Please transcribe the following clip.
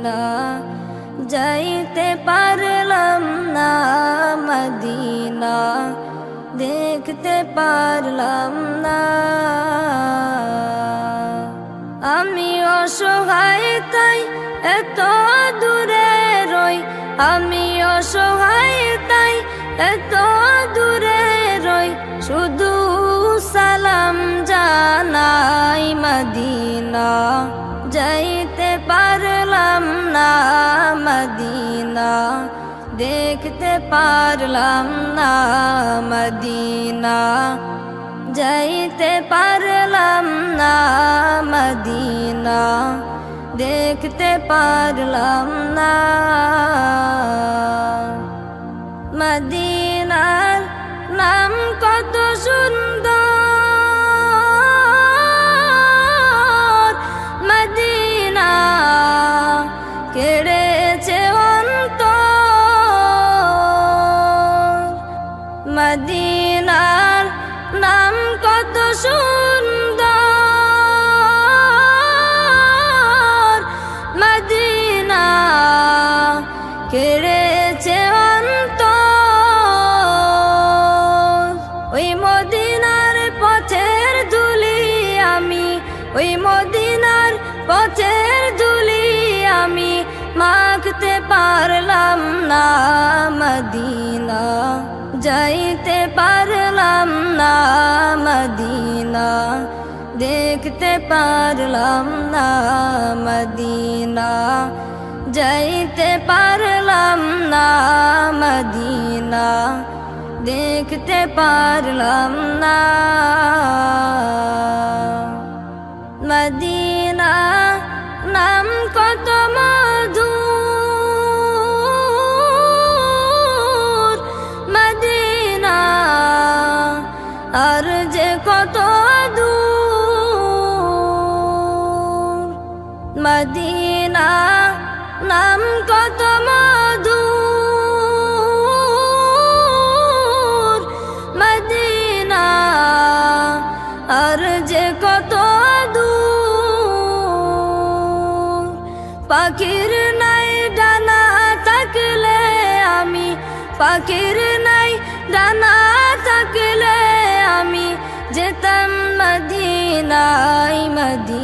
Medina যাইতে পারলাম না মদিনা দেখতে পারলাম না। আমি অসহায় তাই এত দূরে রই, আমি অসহায় তাই এত দূরে রই, শুধু সালাম জানাই মদিনা যাইতে পারলাম না মদিনা দেখতে পারলাম না মদিনা যাইতে পারলাম না মদিনা দেখতে পারলাম না। মদিনার নাম কত সুন্দর, মদিনা কেড়েছে অন্তর। মদিনার নাম কত সুন্দর, মদিনা কেড়েছে অন্তর। ওই মদিনার পথের ধুলি আমি, ওই মদিনার পথের ধুলি আমি মাখতে পারলাম না মদিনা যাইতে পারলাম না মদিনা দেখতে পারলাম না মদিনা যাইতে পারলাম না মদিনা দেখতে পারলাম না। মদিনা নাম কত মধুর, মদিনা আর যে কত দূর। মদিনা নাম কত মধুর, মদিনা আর যে কত দূর। পাখির নাই ডানা থাকলে আমি, পাখির নাই ডানা থাকলে আমি যেতাম মদিনায় মদিনা।